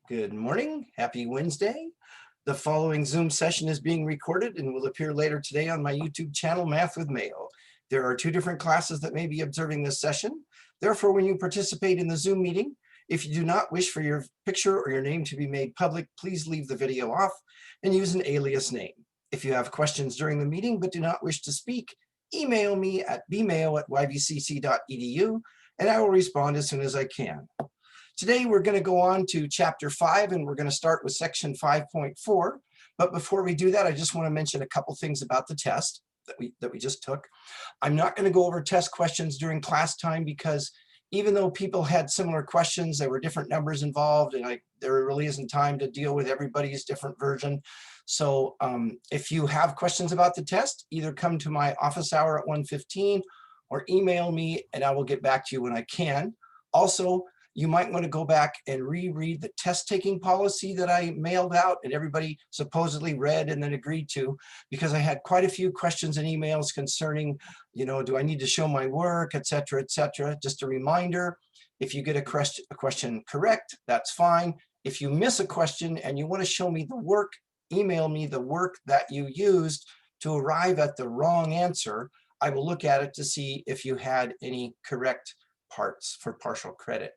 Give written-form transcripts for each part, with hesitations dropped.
Good morning. Happy Wednesday. The following Zoom session is being recorded and will appear later today on my YouTube channel, Math with Mayo. There are two different classes that may be observing this session. Therefore, when you participate in the Zoom meeting, if you do not wish for your picture or your name to be made public, please leave the video off and use an alias name. If you have questions during the meeting but do not wish to speak, email me at bmayo@ybcc.edu and I will respond as soon as I can. Today, we're going to go on to Chapter 5, and we're going to start with Section 5.4. But before we do that, I just want to mention a couple things about the test that we just took. I'm not going to go over test questions during class time because even though people had similar questions, there were different numbers involved, and there really isn't time to deal with everybody's different version. So if you have questions about the test, either come to my office hour at 1:15 or email me, and I will get back to you when I can. Also, you might want to go back and reread the test taking policy that I mailed out and everybody supposedly read and then agreed to, because I had quite a few questions and emails concerning, do I need to show my work, etc., etc. Just a reminder, if you get a question correct, that's fine. If you miss a question and you want to show me the work, email me the work that you used to arrive at the wrong answer. I will look at it to see if you had any correct parts for partial credit.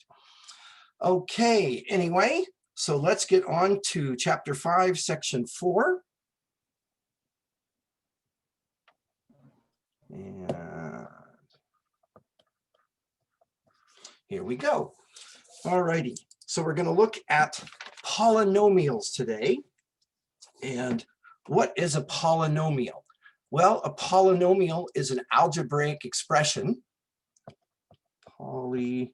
Okay, anyway, so let's get on to Chapter 5, Section 4. And here we go. All righty, so we're going to look at polynomials today. And what is a polynomial? Well, a polynomial is an algebraic expression. Polynomial.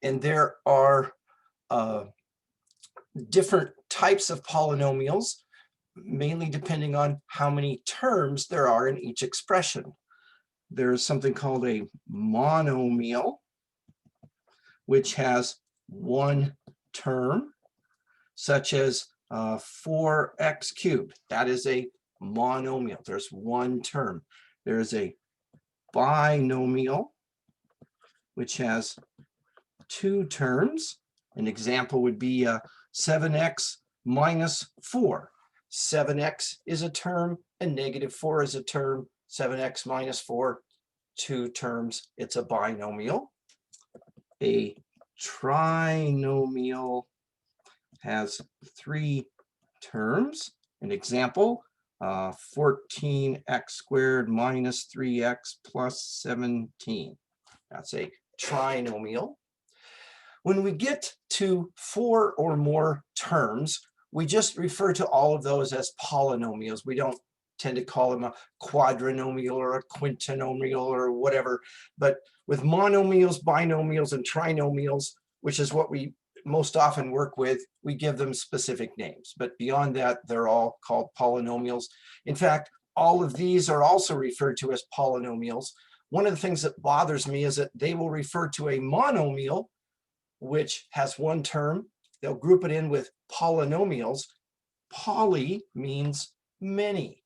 And there are different types of polynomials, mainly depending on how many terms there are in each expression. There's something called a monomial, which has one term, such as 4x cubed. That is a monomial. There's one term. There's a binomial, which has two terms. An example would be 7x minus 4. 7x is a term and -4 is a term. 7x minus 4, two terms. It's a binomial. A trinomial has three terms. An example, 14x squared minus 3x plus 17. That's a trinomial. When we get to 4 or more terms, we just refer to all of those as polynomials. We don't tend to call them a quadrinomial or a quintinomial or whatever. But with monomials, binomials, and trinomials, which is what we most often work with, we give them specific names. But beyond that, they're all called polynomials. In fact, all of these are also referred to as polynomials. One of the things that bothers me is that they will refer to a monomial, which has one term. They'll group it in with polynomials. Poly means many.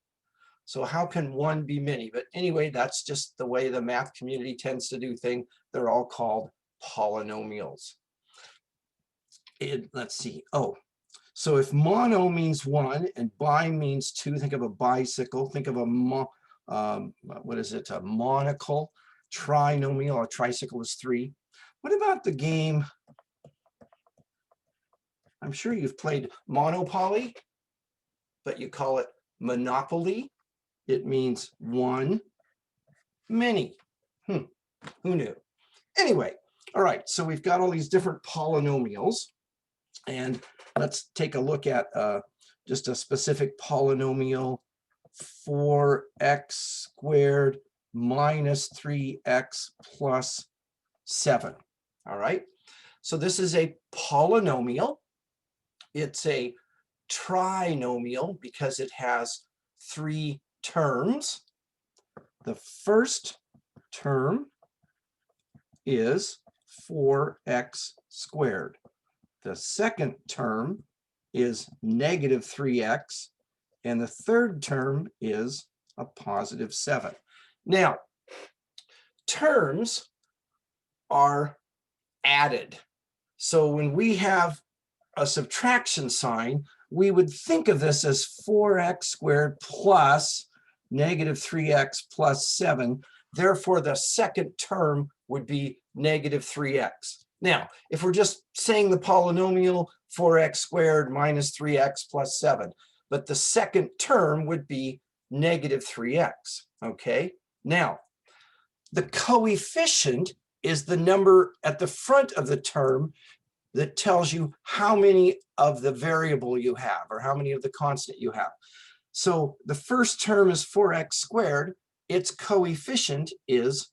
So how can one be many? But anyway, that's just the way the math community tends to do things. They're all called polynomials. Let's see. Oh, so if mono means one and bi means two, think of a bicycle. Think of a what is it? A monocle. Trinomial, a tricycle is 3. What about the game? I'm sure you've played Monopoly, but you call it Monopoly. It means one, many. Who knew? Anyway, all right, so we've got all these different polynomials, and let's take a look at just a specific polynomial, 4x squared minus 3x plus 7. All right, so this is a polynomial. It's a trinomial because it has 3 terms. The first term is 4x squared. The second term is -3x, and the third term is a +7. Now, terms are added. So when we have a subtraction sign, we would think of this as 4x squared plus negative 3x plus 7. Therefore, the second term would be negative 3x. Now, if we're just saying the polynomial 4x squared minus 3x plus 7, but the second term would be negative 3x, okay? Now, the coefficient is the number at the front of the term that tells you how many of the variable you have or how many of the constant you have. So the first term is 4x squared. Its coefficient is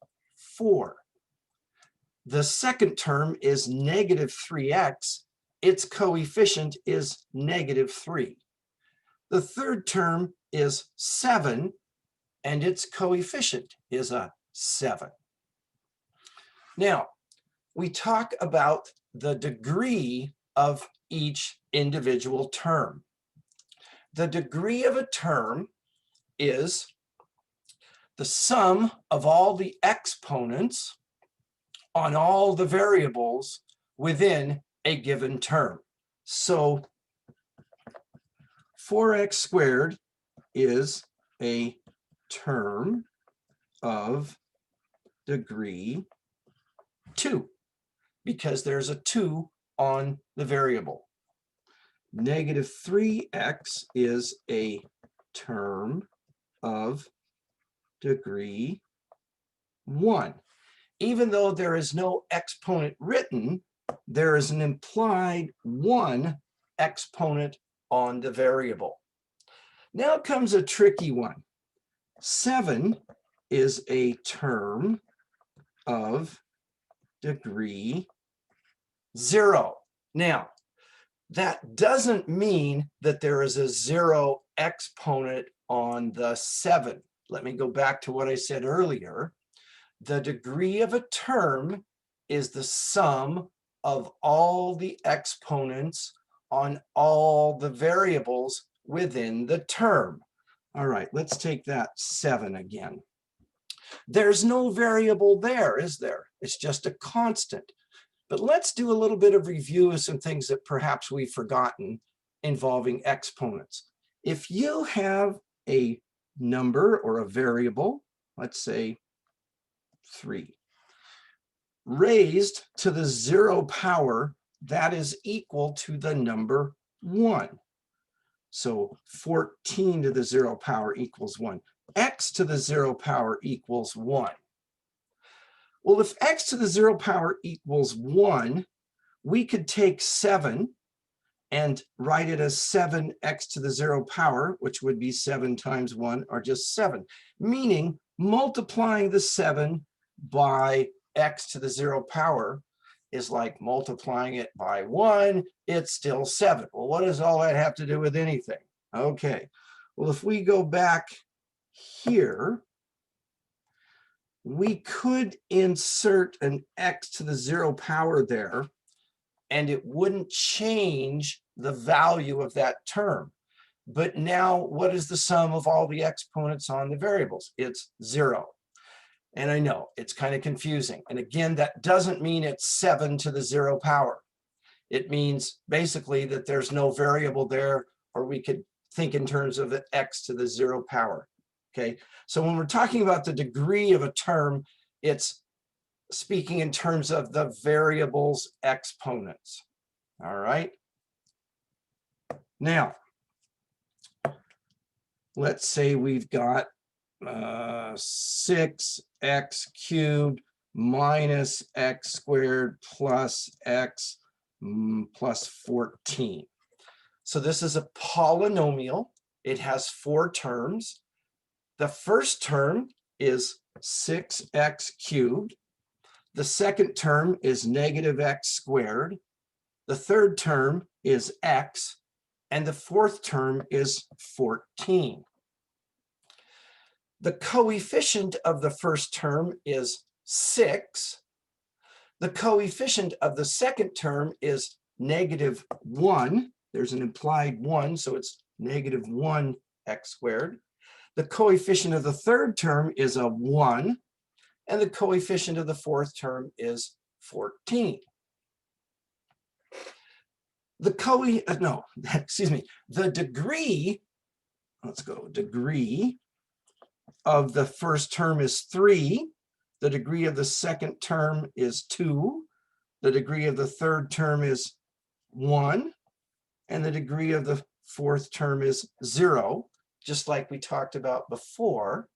4. The second term is negative 3x. Its coefficient is negative 3. The third term is 7, and its coefficient is a 7. Now, we talk about the degree of each individual term. The degree of a term is the sum of all the exponents on all the variables within a given term. So 4x squared is a term of degree 2 because there's a 2 on the variable. Negative 3x is a term of degree 1. Even though there is no exponent written, there is an implied 1 exponent on the variable. Now comes a tricky one. 7 is a term of degree 0. Now, that doesn't mean that there is a 0 exponent on the 7. Let me go back to what I said earlier. The degree of a term is the sum of all the exponents on all the variables within the term. All right, let's take that 7 again. There's no variable there, is there? It's just a constant. But let's do a little bit of review of some things that perhaps we've forgotten involving exponents. If you have a number or a variable, let's say 3, raised to the 0 power, that is equal to the number 1. So 14 to the 0 power equals 1. X to the 0 power equals 1. Well, if x to the 0 power equals 1, we could take 7 and write it as 7x to the 0 power, which would be 7 times 1, or just 7, meaning multiplying the 7 by x to the 0 power is like multiplying it by 1, it's still 7. Well, what does all that have to do with anything? Okay, well, if we go back here, we could insert an x to the 0 power there, and it wouldn't change the value of that term. But now, what is the sum of all the exponents on the variables? It's 0. And I know, it's kind of confusing. And again, that doesn't mean it's 7 to the 0 power. It means basically that there's no variable there, or we could think in terms of the x to the 0 power. Okay, so when we're talking about the degree of a term, it's speaking in terms of the variable's exponents. All right. Now, let's say we've got 6x cubed minus x squared plus x plus 14. So this is a polynomial. It has 4 terms. The first term is 6x cubed. The second term is negative x squared. The third term is x. And the fourth term is 14. The coefficient of the first term is 6. The coefficient of the second term is negative 1. There's an implied 1, so it's negative 1x squared. The coefficient of the third term is a 1, and the coefficient of the fourth term is 14. the degree, let's go, degree of the first term is 3, the degree of the second term is 2, the degree of the third term is 1, and the degree of the fourth term is 0, just like we talked about before.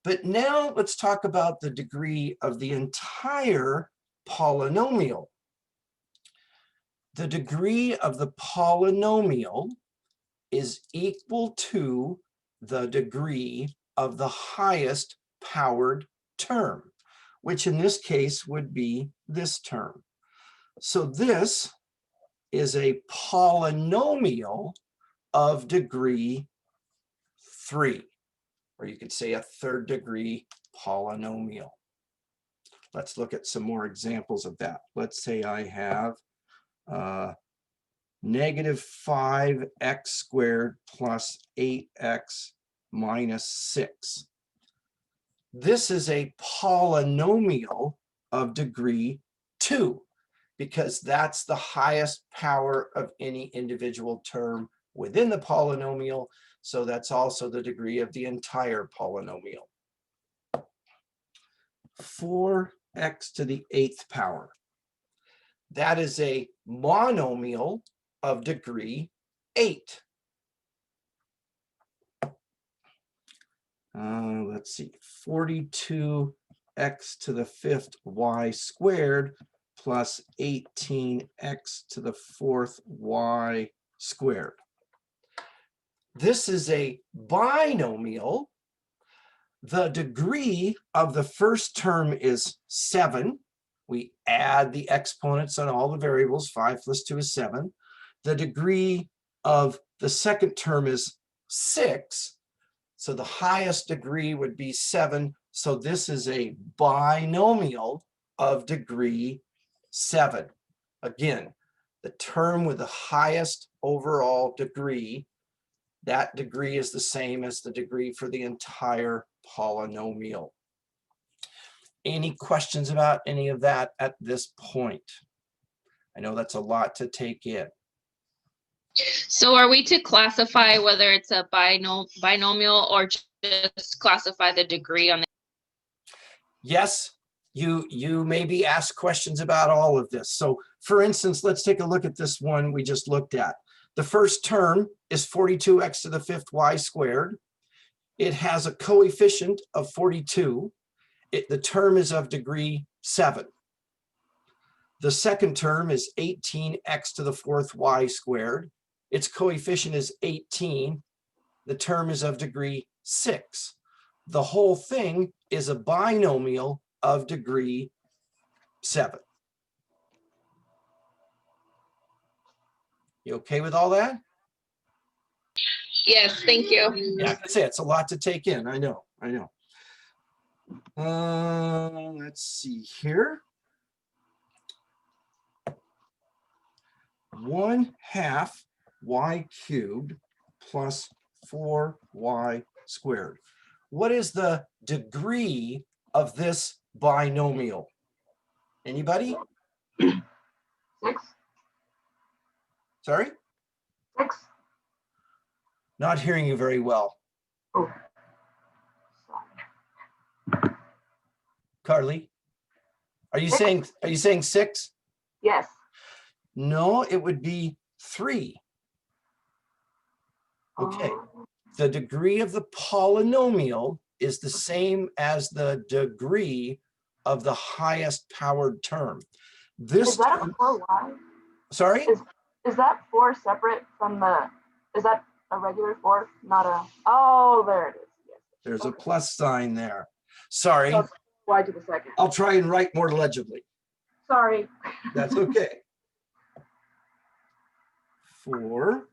But now let's talk about the degree of the entire polynomial. The degree of the polynomial is equal to the degree of the highest powered term, which in this case would be this term. So this is a polynomial of degree 3, or you could say a third degree polynomial. Let's look at some more examples of that. Let's say I have negative 5x squared plus 8x minus 6. This is a polynomial of degree 2 because that's the highest power of any individual term within the polynomial. So that's also the degree of the entire polynomial. 4x to the 8th power. That is a monomial of degree 8. Let's see, 42x to the 5th y squared plus 18x to the 4th y squared. This is a binomial. The degree of the first term is 7. We add the exponents on all the variables. 5 plus 2 is 7. The degree of the second term is 6. So the highest degree would be 7. So this is a binomial of degree 7. Again, the term with the highest overall degree, that degree is the same as the degree for the entire polynomial. Any questions about any of that at this point? I know that's a lot to take in. So are we to classify whether it's a binomial or just classify the degree on the? Yes, you may be asked questions about all of this. So for instance, let's take a look at this one we just looked at. The first term is 42x to the 5th y squared. It has a coefficient of 42. The term is of degree 7. The second term is 18x to the 4th y squared. Its coefficient is 18. The term is of degree 6. The whole thing is a binomial of degree 7. You okay with all that? Yes, thank you. Yeah, I can say it's a lot to take in. I know. Let's see here. 1/2 y cubed plus 4y squared. What is the degree of this binomial? Anybody? 6. Sorry? 6. Not hearing you very well. Oh. Sorry. Carly? Are you saying 6? Yes. No, it would be 3. Okay. The degree of the polynomial is the same as the degree of the highest powered term. Is that a 4y? Sorry? Is that 4 separate from the, is that a regular 4? Not a, oh, there it is. Yes. There's a plus sign there. Sorry. So y to the second. I'll try and write more legibly. Sorry. That's okay. 4r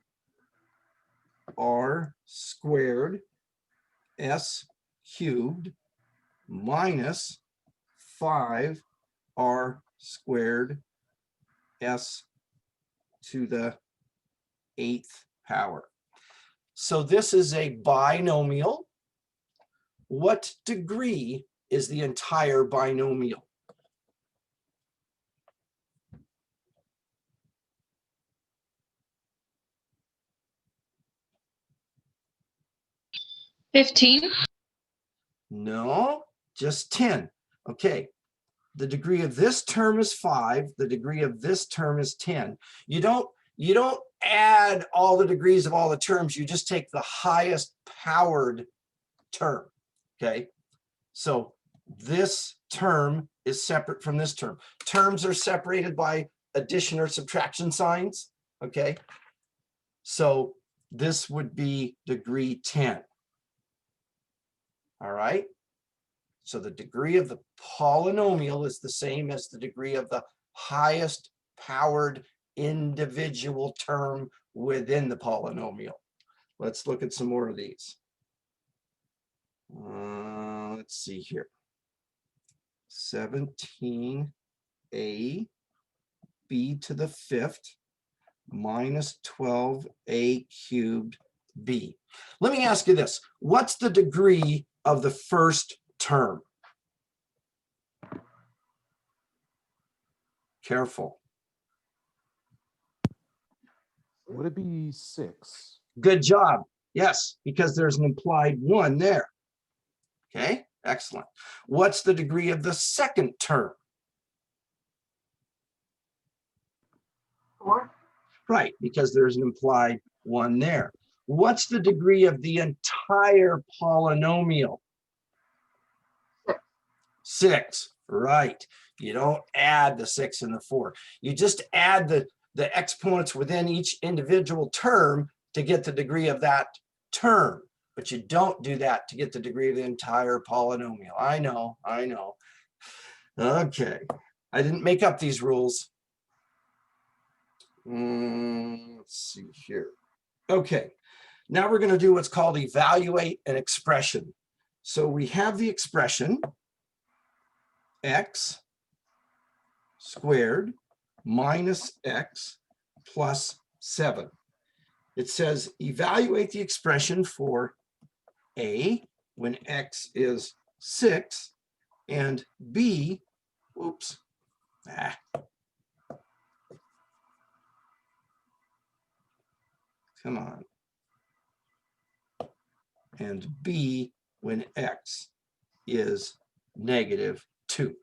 squared s cubed minus 5r squared s to the 8th power. So this is a binomial. What degree is the entire binomial? 15. No, just 10. Okay. The degree of this term is 5. The degree of this term is 10. You don't add all the degrees of all the terms. You just take the highest powered term. Okay. So this term is separate from this term. Terms are separated by addition or subtraction signs. Okay. So this would be degree 10. All right. So the degree of the polynomial is the same as the degree of the highest powered individual term within the polynomial. Let's look at some more of these. Let's see here. 17a b to the 5th minus 12a cubed b. Let me ask you this. What's the degree of the first term? Careful. Would it be 6? Good job. Yes, because there's an implied 1 there. Okay, excellent. What's the degree of the second term? 4. Right, because there's an implied 1 there. What's the degree of the entire polynomial? 6. 6, right. You don't add the 6 and the 4. You just add the exponents within each individual term to get the degree of that term. But you don't do that to get the degree of the entire polynomial. I know. Okay, I didn't make up these rules. Let's see here. Okay, now we're going to do what's called evaluate an expression. So we have the expression x squared minus x plus 7. It says evaluate the expression for a when x is 6 and b, come on, and b when x is -2.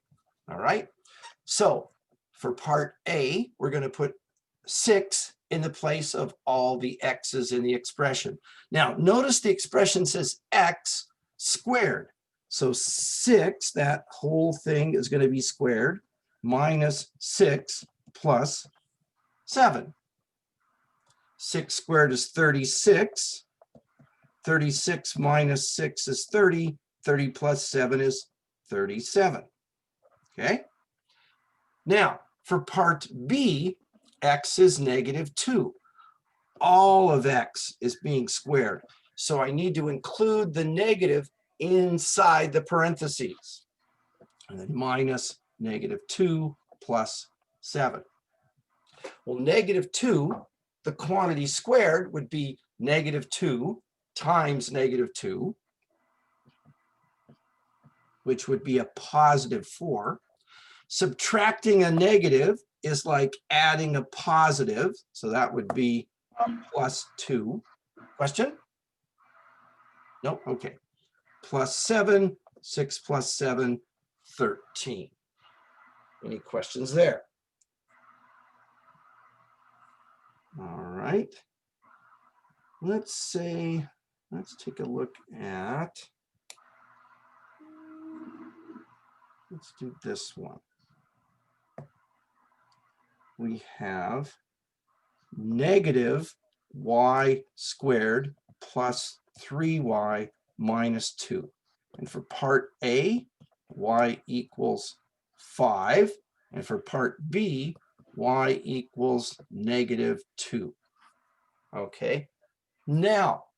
All right, so for part A, we're going to put 6 in the place of all the x's in the expression. Now, notice the expression says x squared. So 6, that whole thing is going to be squared, minus 6 plus 7. 6 squared is 36. 36 minus 6 is 30. 30 plus 7 is 37. Okay? Now, for part B, x is -2. All of x is being squared. So I need to include the negative inside the parentheses. And then minus -2 plus 7. Well, -2, the quantity squared would be -2 times -2, which would be a +4. Subtracting a negative is like adding a positive, so that would be +2. Question? Nope, okay. Plus 7, 6 plus 7, 13. Any questions there? All right. Let's take a look at, let's do this one. We have -y squared plus 3y minus 2. And for part A, y equals 5. And for part B, y equals -2. Okay. Now,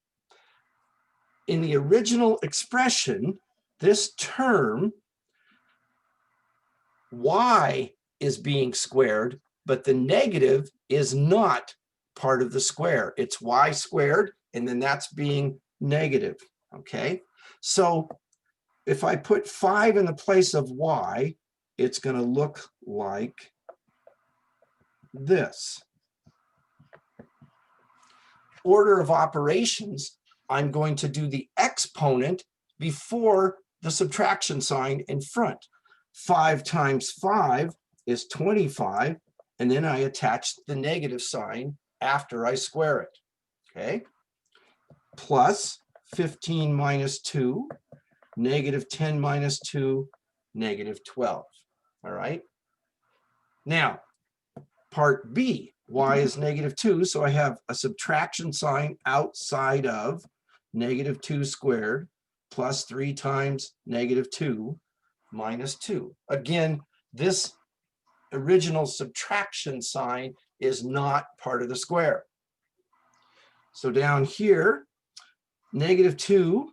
in the original expression, this term, y is being squared, but the negative is not part of the square. It's y squared, and then that's being negative, okay? So if I put 5 in the place of y, it's going to look like this. Order of operations, I'm going to do the exponent before the subtraction sign in front. 5 times 5 is 25, and then I attach the negative sign after I square it, okay? Plus 15 minus 2, negative 10 minus 2, negative 12, all right? Now, part B, y is negative 2, so I have a subtraction sign outside of negative 2 squared plus 3 times negative 2 minus 2. Again, this original subtraction sign is not part of the square. So down here, negative 2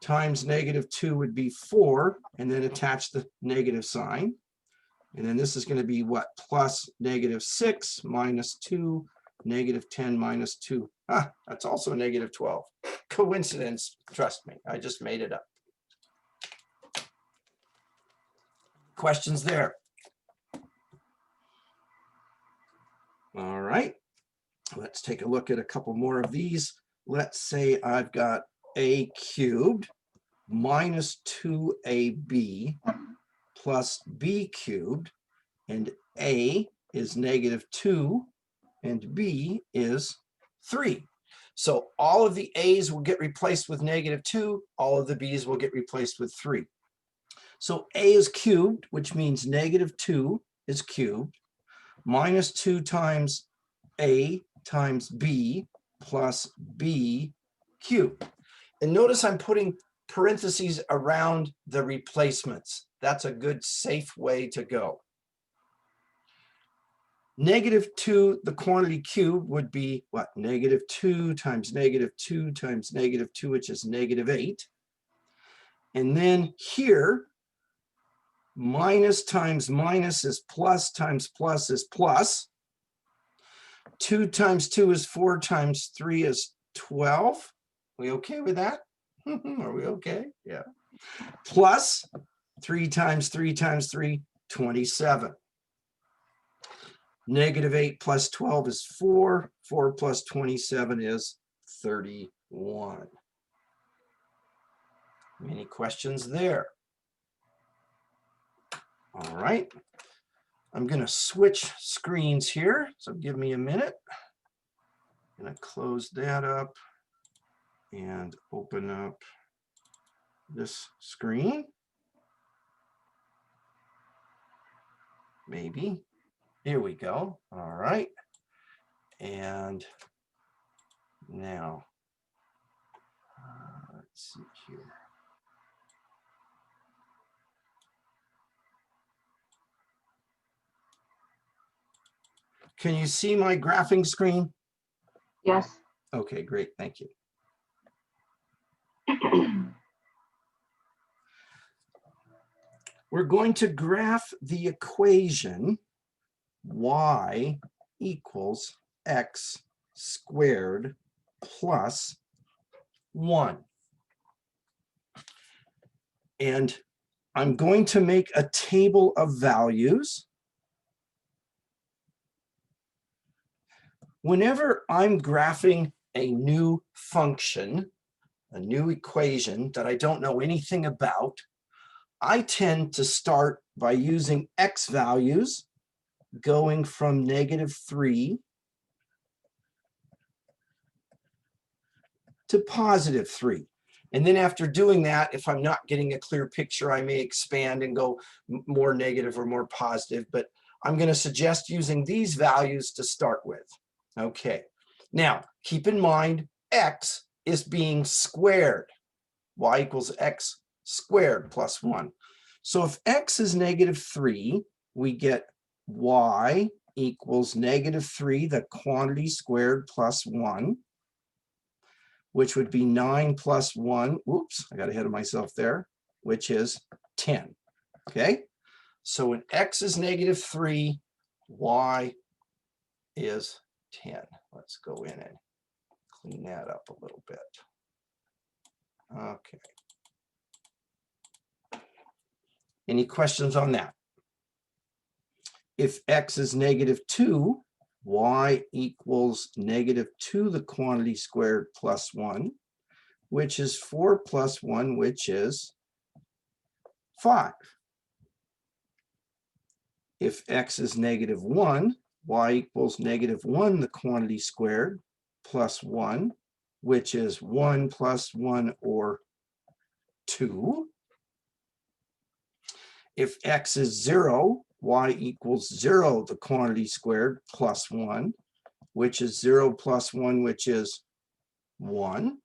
times negative 2 would be 4, and then attach the negative sign. And then this is going to be what? Plus negative 6 minus 2, negative 10 minus 2. Ah, that's also negative 12. Coincidence, trust me, I just made it up. Questions there? All right, let's take a look at a couple more of these. Let's say I've got a cubed minus 2ab plus b cubed, and a is negative 2 and b is 3. So all of the a's will get replaced with negative 2, all of the b's will get replaced with 3. So a is cubed, which means negative 2 is cubed, minus 2 times a times b plus b cubed. And notice I'm putting parentheses around the replacements. That's a good, safe way to go. Negative 2, the quantity cubed, would be what? Negative 2 times negative 2 times negative 2, which is negative 8. And then here, minus times minus is plus times plus is plus. 2 times 2 is 4 times 3 is 12. We okay with that? Are we okay? Yeah. Plus 3 times 3 times 3, 27. Negative 8 plus 12 is 4. 4 plus 27 is 31. Any questions there? All right. I'm going to switch screens here, so give me a minute. I'm going to close that up and open up this screen. Maybe. Here we go. All right. And now, let's see here. Can you see my graphing screen? Yes. Okay, great. Thank you. We're going to graph the equation y equals x squared plus 1. And I'm going to make a table of values. Whenever I'm graphing a new function, a new equation that I don't know anything about, I tend to start by using x values going from negative 3 to positive 3. And then after doing that, if I'm not getting a clear picture, I may expand and go more negative or more positive, but I'm going to suggest using these values to start with. Okay, now keep in mind, x is being squared. Y equals x squared plus 1. So if x is negative 3, we get y equals negative 3, the quantity squared plus 1, which would be 9 plus 1. Oops, I got ahead of myself there, which is 10. Okay, so when x is negative 3, y is 10. Let's go in and clean that up a little bit. Okay. Any questions on that? If x is negative 2, y equals negative 2 the quantity squared plus 1, which is 4 plus 1, which is 5. If x is negative 1, y equals negative 1, the quantity squared, plus 1, which is 1 plus 1 or 2. If x is 0, y equals 0, the quantity squared, plus 1, which is 0 plus 1, which is 1.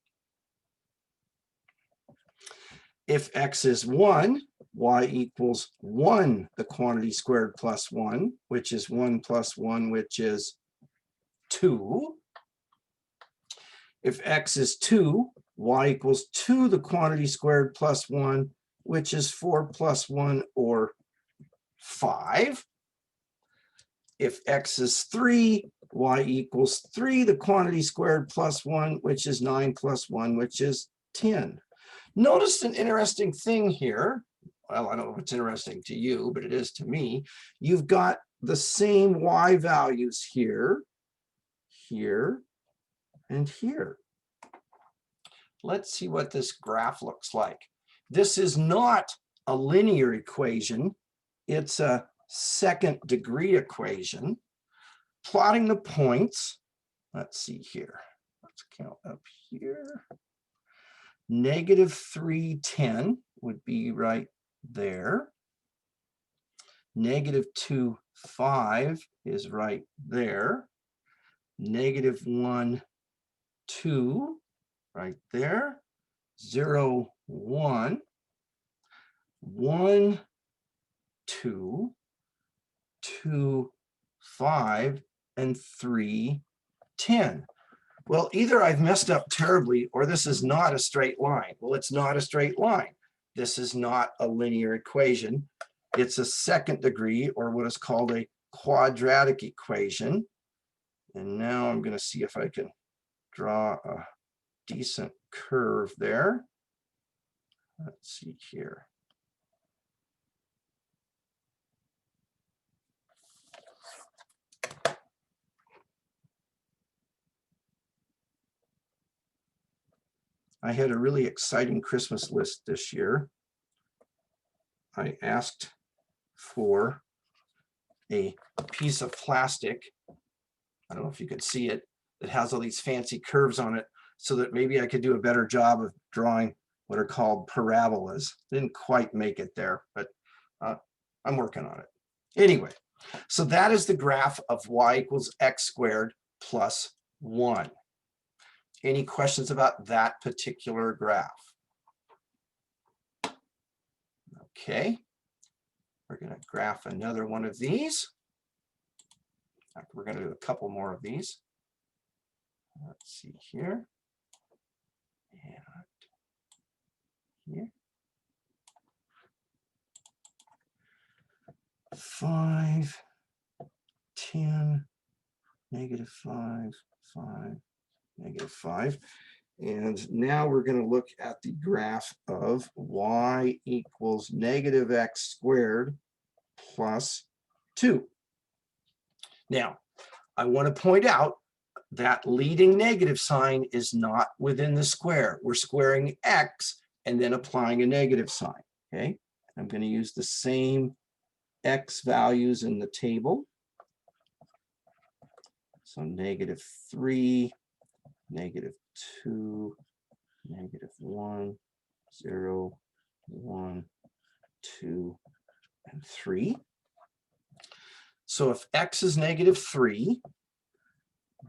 If x is 1, y equals 1, the quantity squared, plus 1, which is 1 plus 1, which is 2. If x is 2, y equals 2, the quantity squared, plus 1, which is 4 plus 1 or 5. If x is 3, y equals 3, the quantity squared, plus 1, which is 9 plus 1, which is 10. Notice an interesting thing here. Well, I don't know if it's interesting to you, but it is to me. You've got the same y values here, here, and here. Let's see what this graph looks like. This is not a linear equation. It's a second degree equation. Plotting the points, let's see here. Let's count up here. Negative 3, 10 would be right there. Negative 2, 5 is right there. Negative 1, 2, right there. 0, 1. 1, 2, 2, 5, and 3, 10. Well, either I've messed up terribly or this is not a straight line. Well, it's not a straight line. This is not a linear equation. It's a second degree, or what is called a quadratic equation. And now I'm going to see if I can draw a decent curve there. Let's see here. I had a really exciting Christmas list this year. I asked for a piece of plastic. I don't know if you could see it. It has all these fancy curves on it so that maybe I could do a better job of drawing what are called parabolas. Didn't quite make it there, but I'm working on it. Anyway, so that is the graph of y equals x squared plus 1. Any questions about that particular graph? Okay, we're going to graph another one of these. We're going to do a couple more of these. Let's see here. And here. 5, 10, negative 5, 5, negative 5. And now we're going to look at the graph of y equals negative x squared plus 2. Now, I want to point out that leading negative sign is not within the square. We're squaring x and then applying a negative sign. Okay, I'm going to use the same x values in the table. So negative 3, negative 2, negative 1, 0, 1, 2, and 3. So if x is negative 3,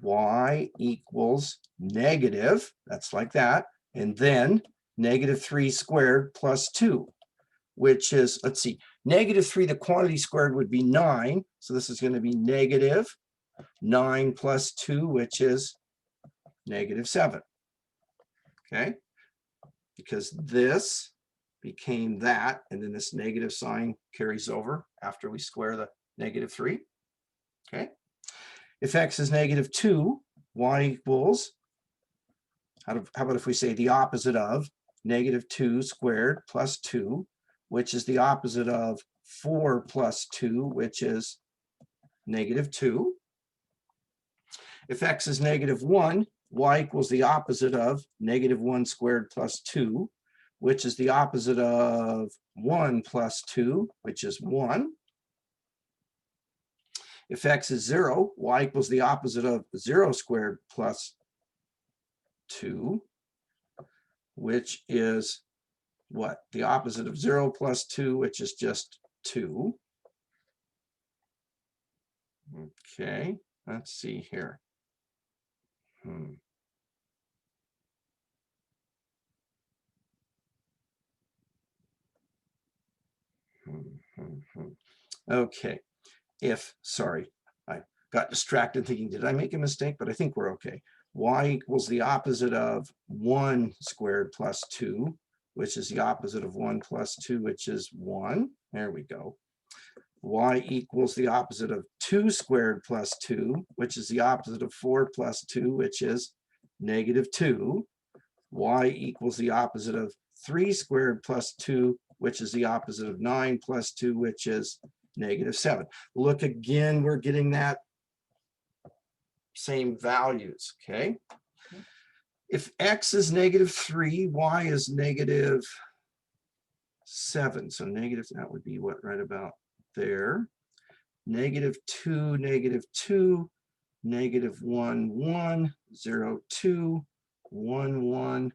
y equals negative, that's like that, and then negative 3 squared plus 2, which is, let's see, negative 3, the quantity squared would be 9, so this is going to be negative 9 plus 2, which is negative 7. Okay, because this became that, and then this negative sign carries over after we square the negative 3. Okay, if x is negative 2, y equals, how about if we say the opposite of negative 2 squared plus 2, which is the opposite of 4 plus 2, which is negative 2. If x is negative 1, y equals the opposite of -1 squared plus 2, which is the opposite of 1 plus 2, which is 1. If x is 0, y equals the opposite of 0 squared plus 2, which is what? The opposite of 0 plus 2, which is just 2. Okay, let's see here. Okay, sorry, I got distracted thinking, did I make a mistake? But I think we're okay. Y equals the opposite of 1 squared plus 2, which is the opposite of 1 plus 2, which is 1. There we go. Y equals the opposite of 2 squared plus 2, which is the opposite of 4 plus 2, which is -2. Y equals the opposite of 3 squared plus 2, which is the opposite of 9 plus 2, which is -7. Look again, we're getting that same values, okay? If x is -3, y is -7. So negative, that would be what, right about there. -2, -2, -1, 1, 0, 2, 1, 1,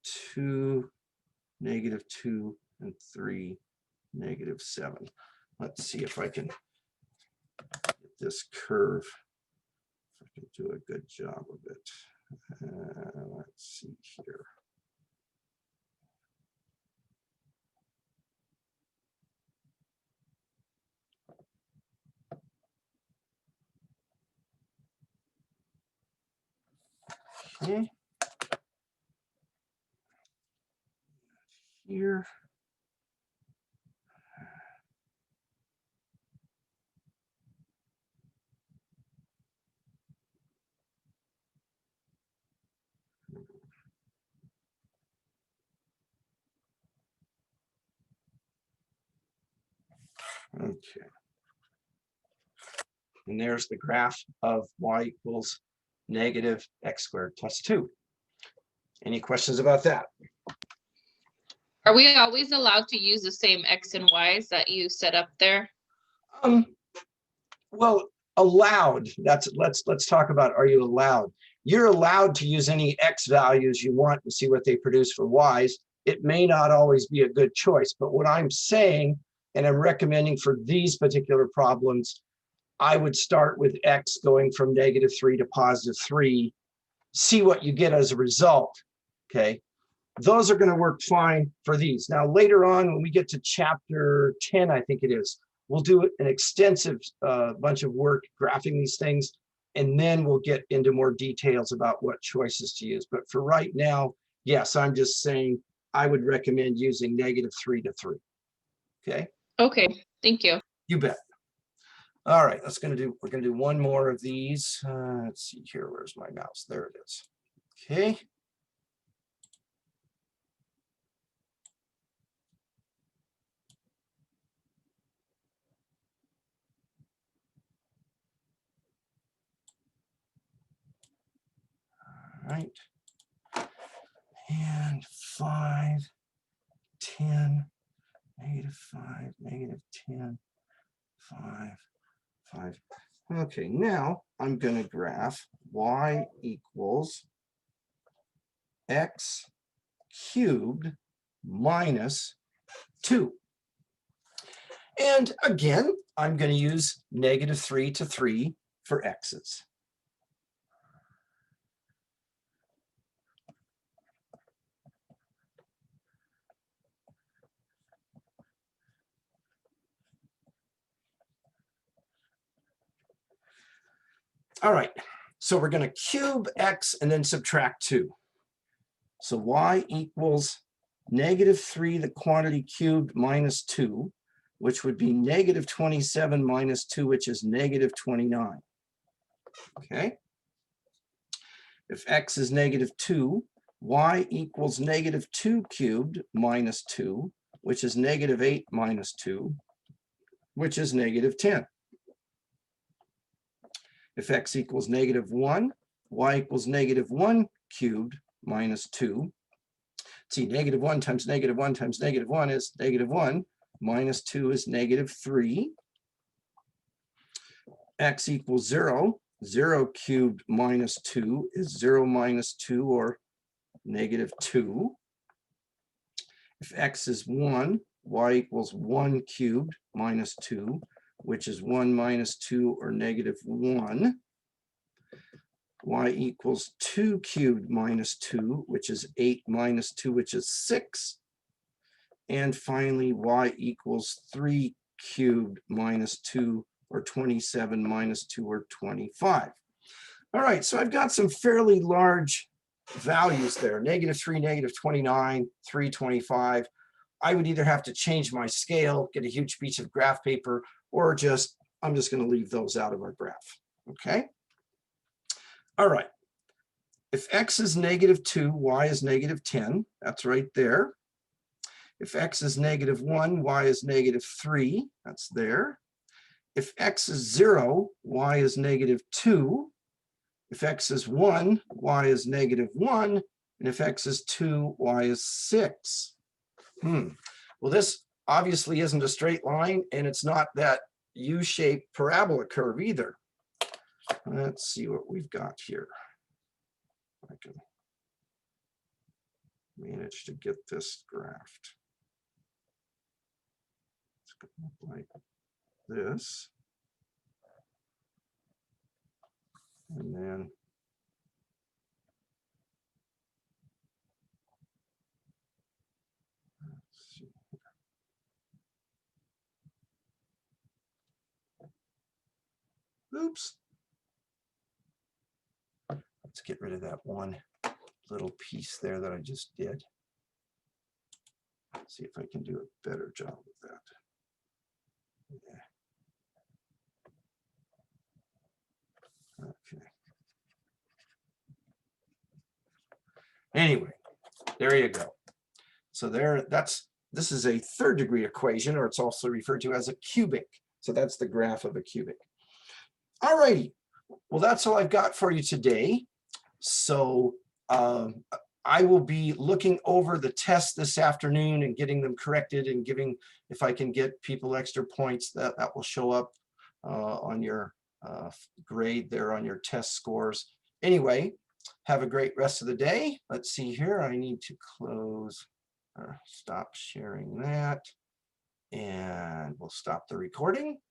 2, -2, and 3, -7. Let's see if I can get this curve. If I can do a good job of it. Let's see here. Okay. Here. Okay. And there's the graph of y equals -x squared plus 2. Any questions about that? Are we always allowed to use the same X and Y's that you set up there? Well, allowed. Let's talk about, are you allowed? You're allowed to use any X values you want and see what they produce for Y's. It may not always be a good choice, but what I'm saying, and I'm recommending for these particular problems, I would start with X going from -3 to +3, see what you get as a result, okay? Those are going to work fine for these. Now, later on, when we get to chapter 10, I think it is, we'll do an extensive bunch of work graphing these things, and then we'll get into more details about what choices to use. But for right now, yes, I'm just saying I would recommend using -3 to 3. Okay? Okay, thank you. You bet. All right, we're gonna do one more of these. Let's see here, where's my mouse? There it is. Okay. All right. And 5, 10, -5, -10, 5, 5. Okay, now I'm going to graph y equals x cubed minus 2. And again, I'm going to use -3 to 3 for x's. All right, so we're going to cube x and then subtract 2. So y equals -3, the quantity cubed, minus 2, which would be -27 minus 2, which is -29. Okay. If x is -2, y equals -2 cubed minus 2, which is -8 minus 2, which is -10. If x equals -1, y equals -1 cubed minus 2. See, -1 times -1 times -1 is -1, minus 2 is -3. X equals 0. 0 cubed minus 2 is 0 minus 2, or -2. If x is 1, y equals 1 cubed minus 2, which is 1 minus 2, or -1. Y equals 2 cubed minus 2, which is 8 minus 2, which is 6. And finally, y equals 3 cubed minus 2, or 27 minus 2, or 25. All right, so I've got some fairly large values there, -3, -29, 325. I would either have to change my scale, get a huge piece of graph paper, or I'm just going to leave those out of our graph. Okay. All right. If x is -2, y is -10. That's right there. If x is -1, y is -3. That's there. If x is 0, y is -2. If x is 1, y is -1. And if x is 2, y is 6. Well, this obviously isn't a straight line, and it's not that U-shaped parabola curve either. Let's see what we've got here. I can manage to get this graphed. It's going to look like this. And then let's see. Oops. Let's get rid of that one little piece there that I just did. See if I can do a better job with that. Yeah. Okay. Anyway, there you go. So this is a third degree equation, or it's also referred to as a cubic. So that's the graph of a cubic. All righty. Well, that's all I've got for you today. So I will be looking over the tests this afternoon and getting them corrected, and if I can get people extra points, that will show up on your grade there on your test scores. Anyway, have a great rest of the day. Let's see here. I need to close or stop sharing that, and we'll stop the recording.